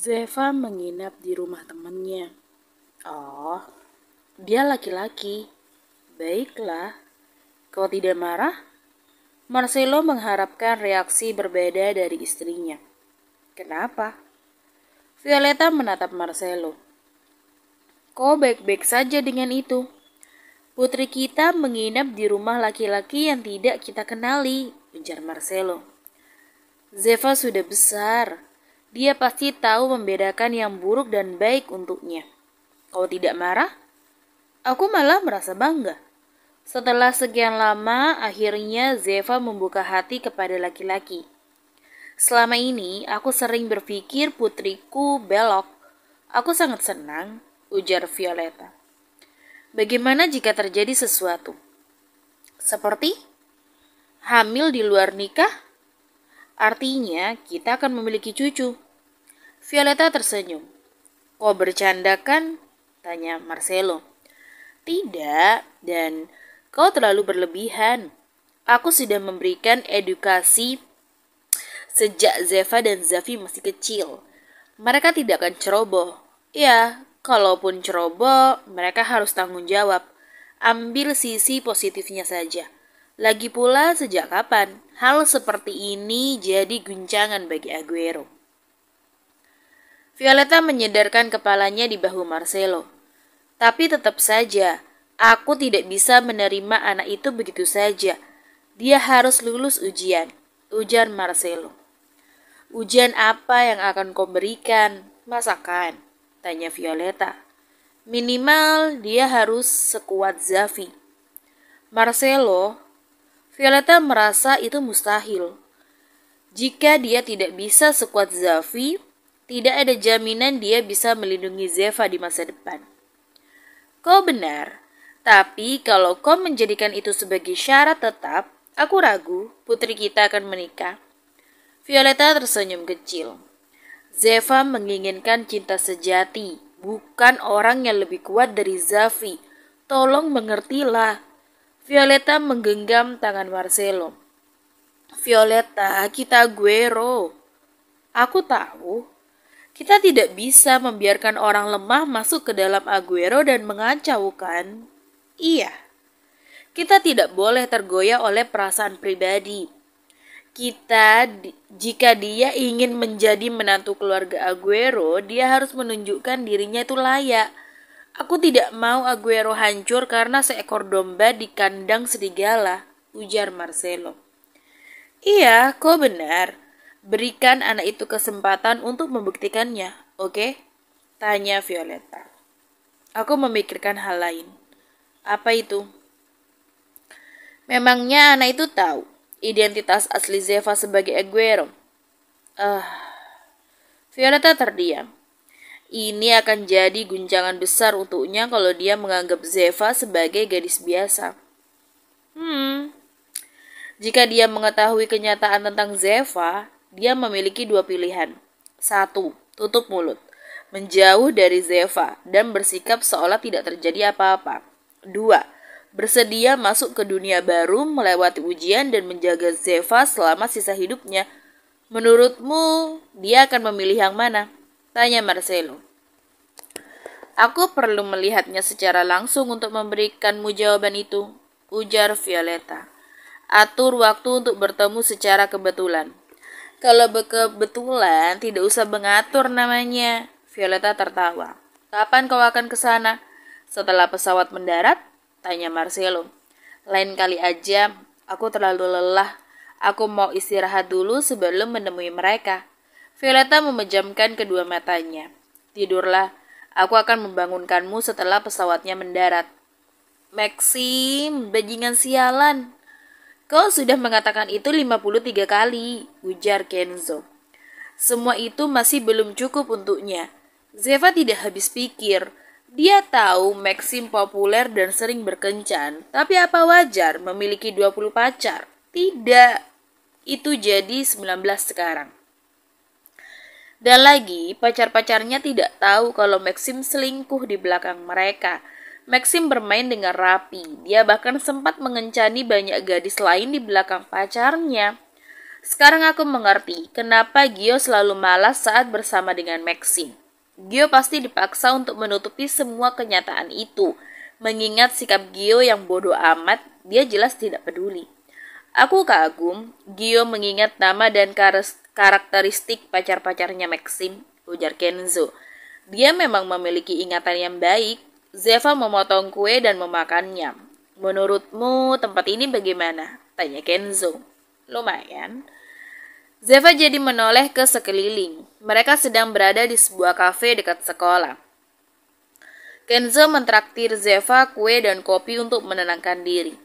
Zeva menginap di rumah temannya. Oh, dia laki-laki. Baiklah, kau tidak marah? Marcelo mengharapkan reaksi berbeda dari istrinya. Kenapa? Violeta menatap Marcelo. Kau baik-baik saja dengan itu. Putri kita menginap di rumah laki-laki yang tidak kita kenali, ujar Marcelo. Zeva sudah besar. Dia pasti tahu membedakan yang buruk dan baik untuknya. Kau tidak marah? Aku malah merasa bangga. Setelah sekian lama, akhirnya Zeva membuka hati kepada laki-laki. Selama ini, aku sering berpikir putriku belok. Aku sangat senang, ujar Violeta. Bagaimana jika terjadi sesuatu? Seperti hamil di luar nikah? Artinya kita akan memiliki cucu. Violeta tersenyum. Kau bercanda kan? Tanya Marcelo. Tidak, dan kau terlalu berlebihan. Aku sudah memberikan edukasi sejak Zeva dan Zafi masih kecil. Mereka tidak akan ceroboh. Ya, kalaupun ceroboh, mereka harus tanggung jawab. Ambil sisi positifnya saja. Lagi pula sejak kapan hal seperti ini jadi guncangan bagi Aguero? Violeta menyedarkan kepalanya di bahu Marcelo. Tapi tetap saja, aku tidak bisa menerima anak itu begitu saja. Dia harus lulus ujian, ujar Marcelo. Ujian apa yang akan kau berikan? Masakan, tanya Violeta. Minimal dia harus sekuat Zafi. Marcelo, Violeta merasa itu mustahil. Jika dia tidak bisa sekuat Zafi, tidak ada jaminan dia bisa melindungi Zeva di masa depan. Kau benar, tapi kalau kau menjadikan itu sebagai syarat tetap, aku ragu putri kita akan menikah. Violeta tersenyum kecil. Zeva menginginkan cinta sejati, bukan orang yang lebih kuat dari Zafi. Tolong mengertilah. Violeta menggenggam tangan Marcelo. Violeta, kita Aguero. Aku tahu. Kita tidak bisa membiarkan orang lemah masuk ke dalam Aguero dan mengacaukan. Iya, kita tidak boleh tergoyah oleh perasaan pribadi. Jika dia ingin menjadi menantu keluarga Aguero, dia harus menunjukkan dirinya itu layak. Aku tidak mau Aguero hancur karena seekor domba di kandang serigala, ujar Marcelo. Iya, kau benar. Berikan anak itu kesempatan untuk membuktikannya, oke? Tanya Violeta. Aku memikirkan hal lain. Apa itu? Memangnya anak itu tahu identitas asli Zeva sebagai Aguero? Violeta terdiam. Ini akan jadi guncangan besar untuknya kalau dia menganggap Zeva sebagai gadis biasa. Jika dia mengetahui kenyataan tentang Zeva, dia memiliki dua pilihan. 1. Tutup mulut, menjauh dari Zeva, dan bersikap seolah tidak terjadi apa-apa. 2. Bersedia masuk ke dunia baru, melewati ujian, dan menjaga Zeva selama sisa hidupnya. Menurutmu, dia akan memilih yang mana? Tanya Marcelo. Aku perlu melihatnya secara langsung untuk memberikanmu jawaban itu, ujar Violeta. Atur waktu untuk bertemu secara kebetulan. Kalau kebetulan, tidak usah mengatur namanya. Violeta tertawa. Kapan kau akan ke sana? Setelah pesawat mendarat? Tanya Marcelo. Lain kali aja, aku terlalu lelah. Aku mau istirahat dulu sebelum menemui mereka. Violeta memejamkan kedua matanya. Tidurlah, aku akan membangunkanmu setelah pesawatnya mendarat. Maxim, bajingan sialan. Kau sudah mengatakan itu 53 kali, ujar Kenzo. Semua itu masih belum cukup untuknya. Zeva tidak habis pikir. Dia tahu Maxim populer dan sering berkencan. Tapi apa wajar memiliki 20 pacar? Tidak. Itu jadi 19 sekarang. Dan lagi, pacar-pacarnya tidak tahu kalau Maxim selingkuh di belakang mereka. Maxim bermain dengan rapi. Dia bahkan sempat mengencani banyak gadis lain di belakang pacarnya. Sekarang aku mengerti kenapa Gio selalu malas saat bersama dengan Maxine. Gio pasti dipaksa untuk menutupi semua kenyataan itu. Mengingat sikap Gio yang bodoh amat, dia jelas tidak peduli. Aku kagum, Gio mengingat nama dan karakteristik pacar-pacarnya Maxim, ujar Kenzo. Dia memang memiliki ingatan yang baik. Zeva memotong kue dan memakannya. Menurutmu tempat ini bagaimana? Tanya Kenzo. Lumayan. Zeva jadi menoleh ke sekeliling. Mereka sedang berada di sebuah kafe dekat sekolah. Kenzo mentraktir Zeva kue dan kopi untuk menenangkan diri.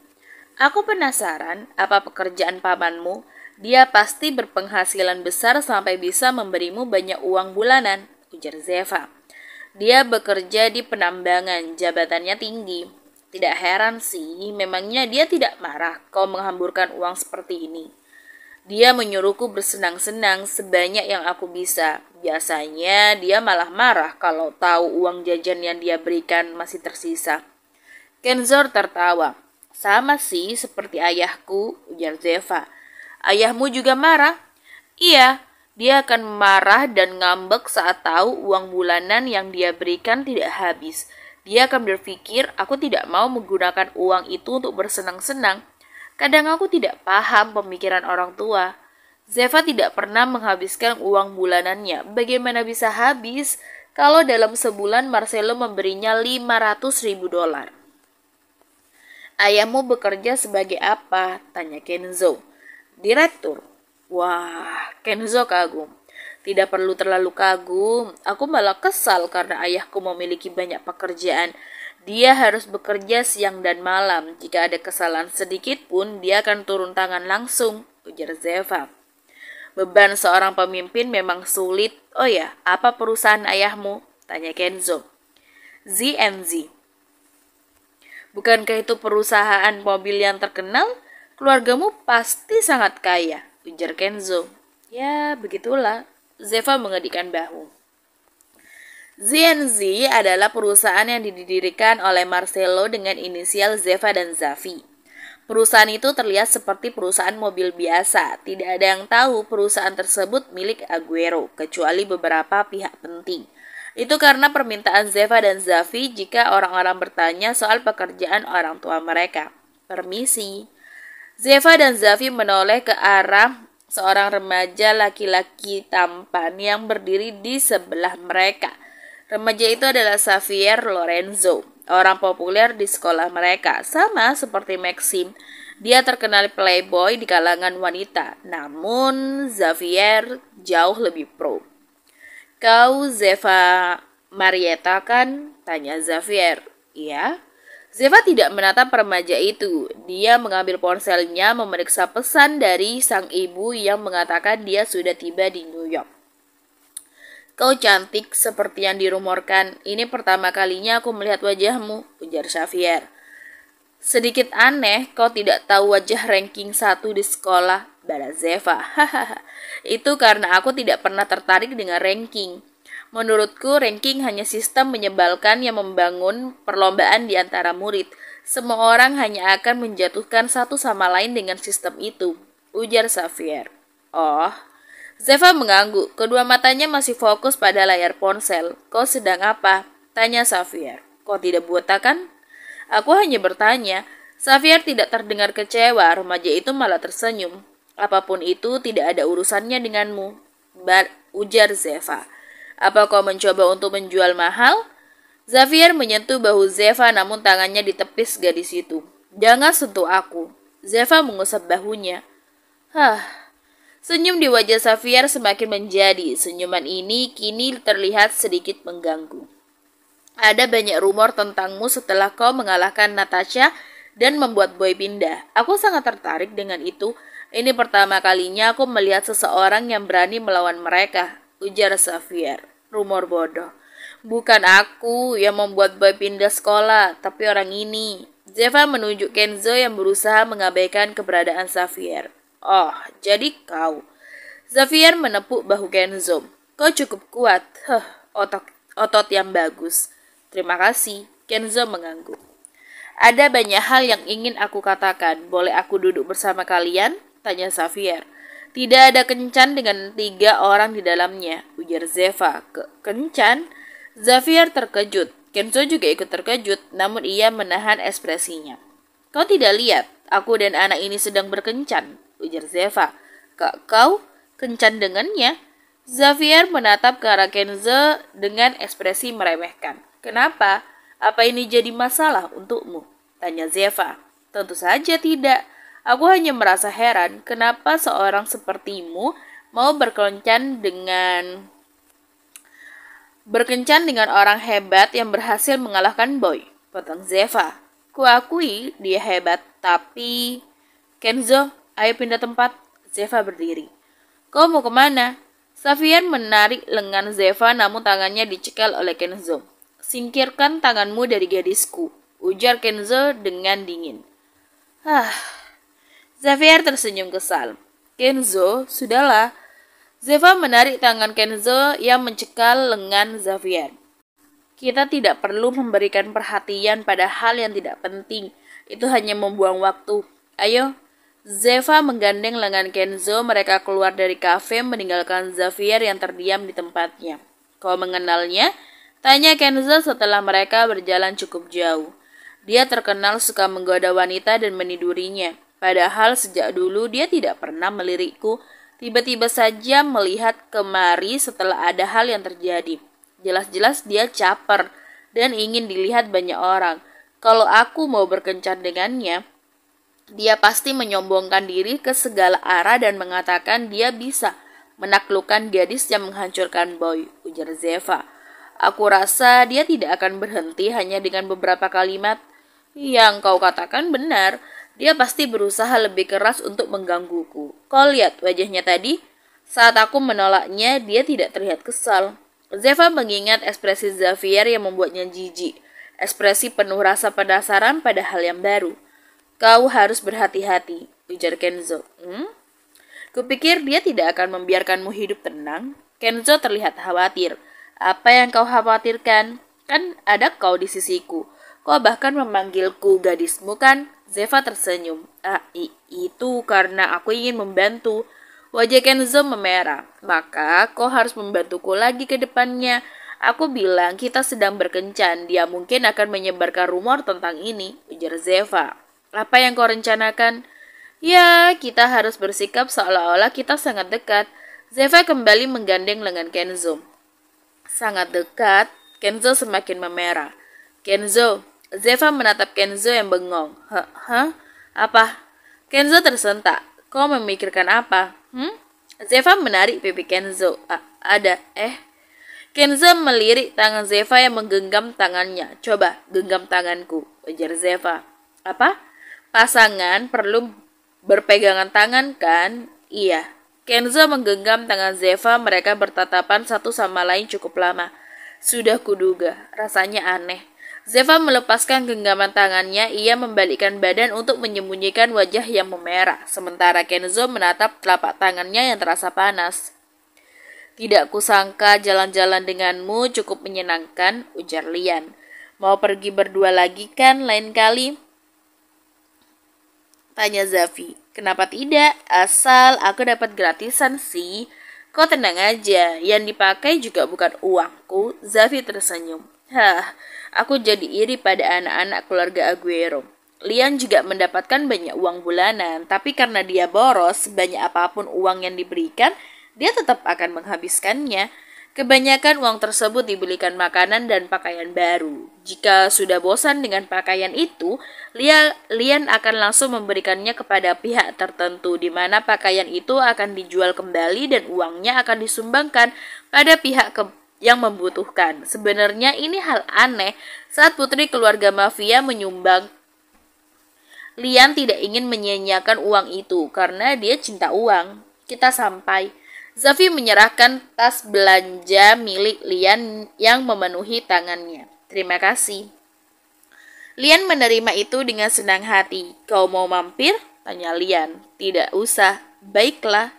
Aku penasaran apa pekerjaan pamanmu. Dia pasti berpenghasilan besar sampai bisa memberimu banyak uang bulanan, ujar Zeva. Dia bekerja di penambangan, jabatannya tinggi. Tidak heran sih, memangnya dia tidak marah kau menghamburkan uang seperti ini. Dia menyuruhku bersenang-senang sebanyak yang aku bisa. Biasanya dia malah marah kalau tahu uang jajan yang dia berikan masih tersisa. Kenzor tertawa. Sama sih seperti ayahku, ujar Zeva. Ayahmu juga marah? Iya, dia akan marah dan ngambek saat tahu uang bulanan yang dia berikan tidak habis. Dia akan berpikir aku tidak mau menggunakan uang itu untuk bersenang-senang. Kadang aku tidak paham pemikiran orang tua. Zeva tidak pernah menghabiskan uang bulanannya. Bagaimana bisa habis kalau dalam sebulan Marcelo memberinya $500.000? Ayahmu bekerja sebagai apa? Tanya Kenzo. Direktur. Wah, Kenzo kagum. Tidak perlu terlalu kagum. Aku malah kesal karena ayahku memiliki banyak pekerjaan. Dia harus bekerja siang dan malam. Jika ada kesalahan sedikit pun, dia akan turun tangan langsung, ujar Zeva. Beban seorang pemimpin memang sulit. Oh ya, apa perusahaan ayahmu? Tanya Kenzo. Z&Z. Bukankah itu perusahaan mobil yang terkenal? Keluargamu pasti sangat kaya, ujar Kenzo. Ya, begitulah. Zeva mengedikkan bahu. Z&Z adalah perusahaan yang didirikan oleh Marcelo dengan inisial Zeva dan Zafi. Perusahaan itu terlihat seperti perusahaan mobil biasa. Tidak ada yang tahu perusahaan tersebut milik Aguero, kecuali beberapa pihak penting. Itu karena permintaan Zeva dan Zafi jika orang-orang bertanya soal pekerjaan orang tua mereka. Permisi. Zeva dan Zafi menoleh ke arah seorang remaja laki-laki tampan yang berdiri di sebelah mereka. Remaja itu adalah Xavier Lorenzo, orang populer di sekolah mereka. Sama seperti Maxim, dia terkenal playboy di kalangan wanita. Namun Xavier jauh lebih pro. Kau Zeva Marietta kan? Tanya Xavier. Iya. Zeva tidak menatap remaja itu. Dia mengambil ponselnya memeriksa pesan dari sang ibu yang mengatakan dia sudah tiba di New York. Kau cantik seperti yang dirumorkan. Ini pertama kalinya aku melihat wajahmu, ujar Xavier. Sedikit aneh kau tidak tahu wajah ranking 1 di sekolah, balas Zeva. Hahaha. Itu karena aku tidak pernah tertarik dengan ranking. Menurutku ranking hanya sistem menyebalkan yang membangun perlombaan di antara murid. Semua orang hanya akan menjatuhkan satu sama lain dengan sistem itu, ujar Xavier. Oh, Zeva mengangguk. Kedua matanya masih fokus pada layar ponsel. Kau sedang apa? Tanya Xavier. Kau tidak buta kan? Aku hanya bertanya. Xavier tidak terdengar kecewa. Remaja itu malah tersenyum. Apapun itu tidak ada urusannya denganmu, ujar Zeva. Apa kau mencoba untuk menjual mahal? Xavier menyentuh bahu Zeva namun tangannya ditepis gadis itu. Jangan sentuh aku. Zeva mengusap bahunya. Senyum di wajah Xavier semakin menjadi. Senyuman ini kini terlihat sedikit mengganggu. Ada banyak rumor tentangmu setelah kau mengalahkan Natasha dan membuat Boy pindah. Aku sangat tertarik dengan itu. Ini pertama kalinya aku melihat seseorang yang berani melawan mereka, ujar Xavier. Rumor bodoh. Bukan aku yang membuat Boy pindah sekolah, tapi orang ini. Zeva menunjuk Kenzo yang berusaha mengabaikan keberadaan Xavier. Oh, jadi kau. Xavier menepuk bahu Kenzo. Kau cukup kuat. Otot yang bagus. Terima kasih. Kenzo mengangguk. Ada banyak hal yang ingin aku katakan. Boleh aku duduk bersama kalian? Tanya Xavier. Tidak ada kencan dengan 3 orang di dalamnya, ujar Zeva. Kencan? Xavier terkejut. Kenzo juga ikut terkejut, namun ia menahan ekspresinya. Kau tidak lihat, aku dan anak ini sedang berkencan, ujar Zeva. Kau kencan dengannya? Xavier menatap ke arah Kenzo dengan ekspresi meremehkan. Kenapa? Apa ini jadi masalah untukmu? Tanya Zeva. Tentu saja tidak. Aku hanya merasa heran kenapa seorang sepertimu mau berkencan dengan orang hebat yang berhasil mengalahkan Boy. Potong Zeva. Kuakui dia hebat, tapi... Kenzo, ayo pindah tempat. Zeva berdiri. Kau mau kemana? Xavier menarik lengan Zeva namun tangannya dicekal oleh Kenzo. Singkirkan tanganmu dari gadisku, ujar Kenzo dengan dingin. Xavier tersenyum kesal. Kenzo, sudahlah. Zeva menarik tangan Kenzo yang mencekal lengan Xavier. Kita tidak perlu memberikan perhatian pada hal yang tidak penting. Itu hanya membuang waktu. Ayo. Zeva menggandeng lengan Kenzo. Mereka keluar dari kafe meninggalkan Xavier yang terdiam di tempatnya. Kau mengenalnya? Tanya Kenzo setelah mereka berjalan cukup jauh. Dia terkenal suka menggoda wanita dan menidurinya. Padahal sejak dulu dia tidak pernah melirikku. Tiba-tiba saja melihat kemari setelah ada hal yang terjadi. Jelas-jelas dia caper dan ingin dilihat banyak orang. Kalau aku mau berkencan dengannya, dia pasti menyombongkan diri ke segala arah dan mengatakan dia bisa menaklukkan gadis yang menghancurkan Boy, ujar Zeva. Aku rasa dia tidak akan berhenti hanya dengan beberapa kalimat. Yang kau katakan benar, dia pasti berusaha lebih keras untuk menggangguku. Kau lihat wajahnya tadi? Saat aku menolaknya, dia tidak terlihat kesal. Zeva mengingat ekspresi Xavier yang membuatnya jijik. Ekspresi penuh rasa penasaran pada hal yang baru. Kau harus berhati-hati, ujar Kenzo. Kupikir dia tidak akan membiarkanmu hidup tenang. Kenzo terlihat khawatir. Apa yang kau khawatirkan? Kan ada kau di sisiku. Kau bahkan memanggilku gadismu kan? Zeva tersenyum. Itu karena aku ingin membantu. Wajah Kenzo memerah. Maka kau harus membantuku lagi ke depannya. Aku bilang kita sedang berkencan. Dia mungkin akan menyebarkan rumor tentang ini, ujar Zeva. Apa yang kau rencanakan? Ya, kita harus bersikap seolah-olah kita sangat dekat. Zeva kembali menggandeng lengan Kenzo. Sangat dekat? Kenzo semakin memerah. Kenzo. Zeva menatap Kenzo yang bengong. Apa? Kenzo tersentak. Kau memikirkan apa? Zeva menarik pipi Kenzo. Ada. Kenzo melirik tangan Zeva yang menggenggam tangannya. Coba, genggam tanganku, ujar Zeva. Apa? Pasangan perlu berpegangan tangan kan? Iya. Kenzo menggenggam tangan Zeva. Mereka bertatapan satu sama lain cukup lama. Sudah kuduga, rasanya aneh. Zeva melepaskan genggaman tangannya, ia membalikkan badan untuk menyembunyikan wajah yang memerah, sementara Kenzo menatap telapak tangannya yang terasa panas. Tidak kusangka jalan-jalan denganmu cukup menyenangkan, ujar Lian. Mau pergi berdua lagi kan lain kali? Tanya Xavi. Kenapa tidak? Asal aku dapat gratisan sih. Kau tenang aja, yang dipakai juga bukan uangku. Xavi tersenyum. Aku jadi iri pada anak-anak keluarga Aguero. Lian juga mendapatkan banyak uang bulanan, tapi karena dia boros, sebanyak apapun uang yang diberikan, dia tetap akan menghabiskannya. Kebanyakan uang tersebut dibelikan makanan dan pakaian baru. Jika sudah bosan dengan pakaian itu, Lian akan langsung memberikannya kepada pihak tertentu, di mana pakaian itu akan dijual kembali dan uangnya akan disumbangkan pada pihak yang membutuhkan. Sebenarnya ini hal aneh saat putri keluarga mafia menyumbang. Lian tidak ingin menyia-nyiakan uang itu karena dia cinta uang. Kita sampai. Xavi menyerahkan tas belanja milik Lian yang memenuhi tangannya. Terima kasih. Lian menerima itu dengan senang hati. Kau mau mampir? Tanya Lian. Tidak usah. Baiklah.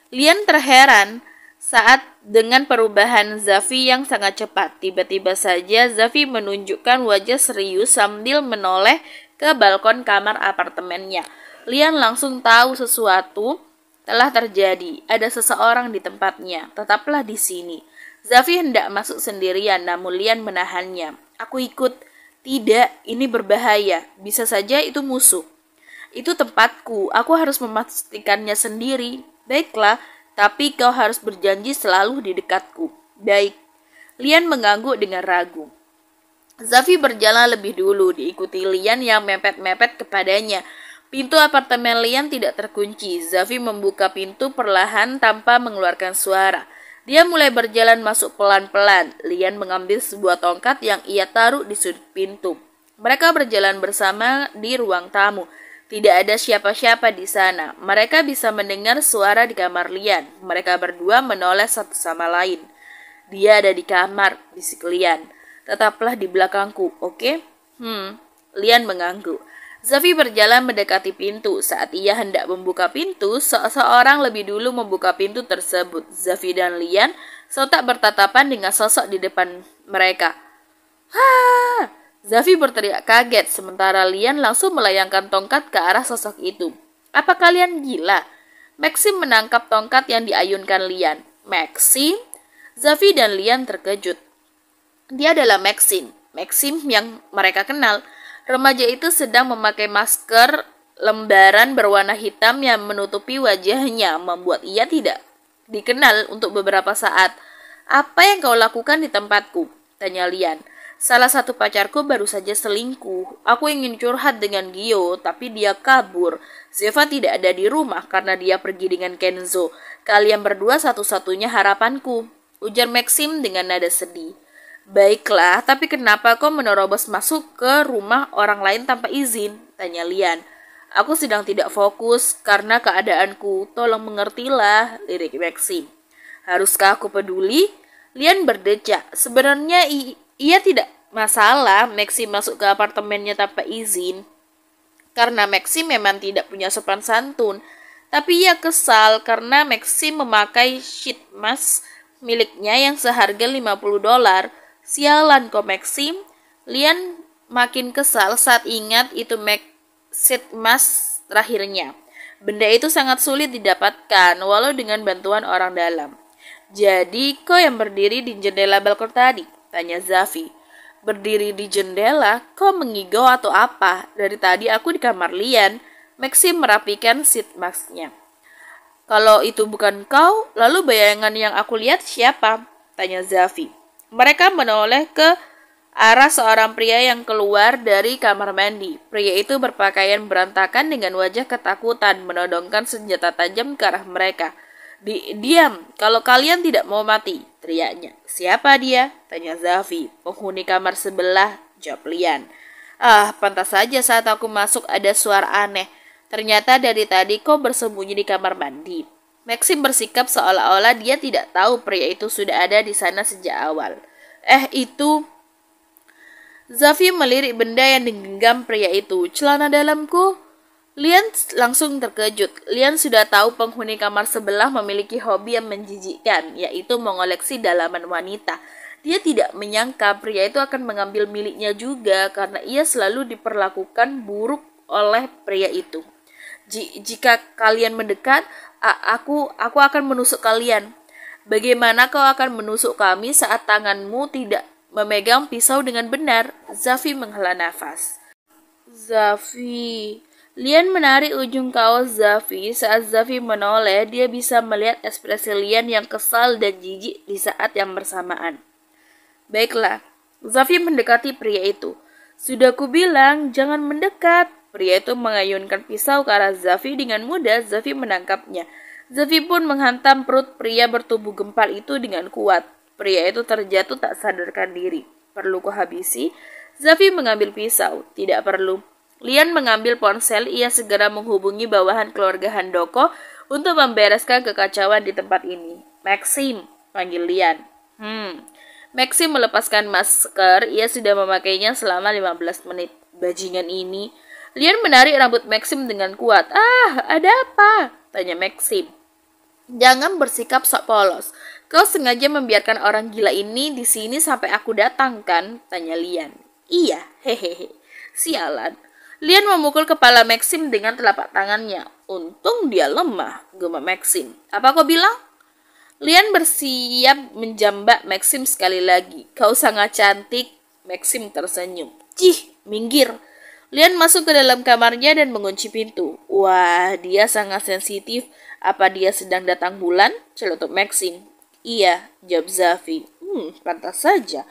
Lian terheran saat dengan perubahan Xavi yang sangat cepat. Tiba-tiba saja Xavi menunjukkan wajah serius sambil menoleh ke balkon kamar apartemennya. Lian langsung tahu sesuatu Telah terjadi, ada seseorang di tempatnya. Tetaplah di sini. Zafi hendak masuk sendirian, namun Lian menahannya. Aku ikut. Tidak, ini berbahaya. Bisa saja itu musuh. Itu tempatku, aku harus memastikannya sendiri. Baiklah, tapi kau harus berjanji selalu di dekatku. Baik. Lian mengangguk dengan ragu. Zafi berjalan lebih dulu, diikuti Lian yang mepet-mepet kepadanya. Pintu apartemen Lian tidak terkunci. Zafi membuka pintu perlahan tanpa mengeluarkan suara. Dia mulai berjalan masuk pelan-pelan. Lian mengambil sebuah tongkat yang ia taruh di sudut pintu. Mereka berjalan bersama di ruang tamu. Tidak ada siapa-siapa di sana. Mereka bisa mendengar suara di kamar Lian. Mereka berdua menoleh satu sama lain. Dia ada di kamar, bisik Lian. Tetaplah di belakangku, oke? Lian mengangguk. Zafi berjalan mendekati pintu. Saat ia hendak membuka pintu, seseorang lebih dulu membuka pintu tersebut. Zafi dan Lian sontak bertatapan dengan sosok di depan mereka. "Ha!" Zafi berteriak kaget, sementara Lian langsung melayangkan tongkat ke arah sosok itu. "Apa kalian gila?" Maxim menangkap tongkat yang diayunkan Lian. "Maxim?" Zafi dan Lian terkejut. Dia adalah Maxim yang mereka kenal. Remaja itu sedang memakai masker lembaran berwarna hitam yang menutupi wajahnya, membuat ia tidak dikenal untuk beberapa saat. "Apa yang kau lakukan di tempatku?" tanya Lian. "Salah satu pacarku baru saja selingkuh. Aku ingin curhat dengan Gio, tapi dia kabur. Zeva tidak ada di rumah karena dia pergi dengan Kenzo. Kalian berdua satu-satunya harapanku," ujar Maxim dengan nada sedih. "Baiklah, tapi kenapa kau menerobos masuk ke rumah orang lain tanpa izin?" tanya Lian. "Aku sedang tidak fokus karena keadaanku. Tolong mengertilah," lirik Maxim. "Haruskah aku peduli?" Lian berdecak. Sebenarnya ia tidak masalah Maxim masuk ke apartemennya tanpa izin. Karena Maxim memang tidak punya sopan santun. Tapi ia kesal karena Maxim memakai sheet mask miliknya yang seharga $50. "Sialan kok Maxim." Lian makin kesal saat ingat itu sheet mask terakhirnya. Benda itu sangat sulit didapatkan walau dengan bantuan orang dalam. "Jadi kau yang berdiri di jendela balkon tadi?" tanya Zafi. "Berdiri di jendela? Kau mengigau atau apa? Dari tadi aku di kamar Lian." Maxim merapikan sheet mask-nya. "Kalau itu bukan kau, lalu bayangan yang aku lihat siapa?" tanya Zafi. Mereka menoleh ke arah seorang pria yang keluar dari kamar mandi. Pria itu berpakaian berantakan dengan wajah ketakutan, menodongkan senjata tajam ke arah mereka. "Diam, kalau kalian tidak mau mati," teriaknya. "Siapa dia?" tanya Zafi. "Penghuni kamar sebelah," jawab Lian. "Ah, pantas saja saat aku masuk ada suara aneh. Ternyata dari tadi kau bersembunyi di kamar mandi." Maxim bersikap seolah-olah dia tidak tahu pria itu sudah ada di sana sejak awal. Itu..." Zafi melirik benda yang digenggam pria itu. "Celana dalamku?" Lian langsung terkejut. Lian sudah tahu penghuni kamar sebelah memiliki hobi yang menjijikkan, yaitu mengoleksi dalaman wanita. Dia tidak menyangka pria itu akan mengambil miliknya juga karena ia selalu diperlakukan buruk oleh pria itu. Jika kalian mendekat, aku akan menusuk kalian." "Bagaimana kau akan menusuk kami saat tanganmu tidak memegang pisau dengan benar?" Zafi menghela nafas. "Zafi..." Lian menarik ujung kaos Zafi. Saat Zafi menoleh, dia bisa melihat ekspresi Lian yang kesal dan jijik di saat yang bersamaan. "Baiklah." Zafi mendekati pria itu. "Sudah kubilang, jangan mendekat." Pria itu mengayunkan pisau ke arah Zafi. Dengan mudah Zafi menangkapnya. Zafi pun menghantam perut pria bertubuh gempal itu dengan kuat. Pria itu terjatuh tak sadarkan diri. "Perlu kuhabisi?" Zafi mengambil pisau. "Tidak perlu." Lian mengambil ponsel. Ia segera menghubungi bawahan keluarga Handoko untuk membereskan kekacauan di tempat ini. "Maxim," panggil Lian. Maxim melepaskan masker. Ia sudah memakainya selama 15 menit. Bajingan ini. Lian menarik rambut Maxim dengan kuat. "Ada apa?" tanya Maxim. "Jangan bersikap sok polos. Kau sengaja membiarkan orang gila ini di sini sampai aku datang kan?" tanya Lian. "Iya, hehehe. Sialan." Lian memukul kepala Maxim dengan telapak tangannya. Untung dia lemah, gumam Maxim. Apa kau bilang? Lian bersiap menjambak Maxim sekali lagi. Kau sangat cantik. Maxim tersenyum. Cih, minggir. Lian masuk ke dalam kamarnya dan mengunci pintu. Wah, dia sangat sensitif. Apa dia sedang datang bulan? Celutuk Maxim. Iya, jawab Zafi. Pantas saja.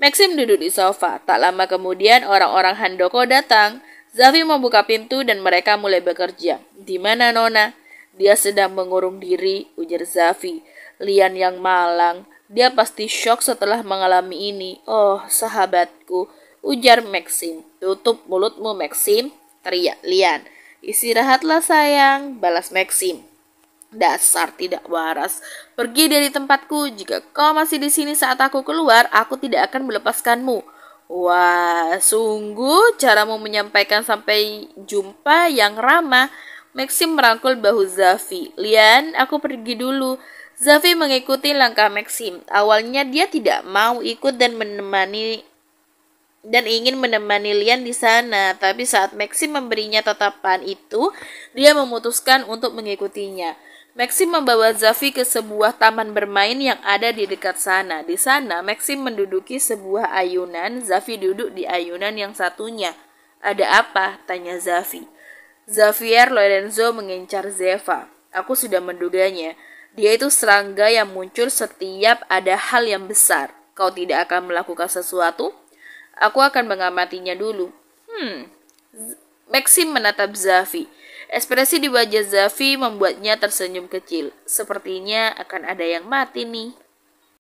Maxim duduk di sofa. Tak lama kemudian orang-orang Handoko datang. Zafi membuka pintu dan mereka mulai bekerja. Di mana Nona? Dia sedang mengurung diri, ujar Zafi. Lian yang malang. Dia pasti syok setelah mengalami ini. Oh, sahabatku, ujar Maxim. Tutup mulutmu, Maxim, teriak Lian. Istirahatlah sayang, balas Maxim. Dasar tidak waras. Pergi dari tempatku. Jika kau masih di sini saat aku keluar, aku tidak akan melepaskanmu. Wah, sungguh caramu menyampaikan sampai jumpa yang ramah. Maxim merangkul bahu Zafi. Lian, aku pergi dulu. Zafi mengikuti langkah Maxim. Awalnya dia tidak mau ikut dan ingin menemani Lian di sana, tapi saat Maxim memberinya tatapan itu, dia memutuskan untuk mengikutinya. Maxim membawa Zafi ke sebuah taman bermain yang ada di dekat sana. Di sana, Maxim menduduki sebuah ayunan. Zafi duduk di ayunan yang satunya. Ada apa? Tanya Zafi. Xavier Lorenzo mengincar Zeva. Aku sudah menduganya. Dia itu serangga yang muncul setiap ada hal yang besar. Kau tidak akan melakukan sesuatu? Aku akan mengamatinya dulu. Maxim menatap Zafi. Ekspresi di wajah Zafi membuatnya tersenyum kecil. Sepertinya akan ada yang mati nih.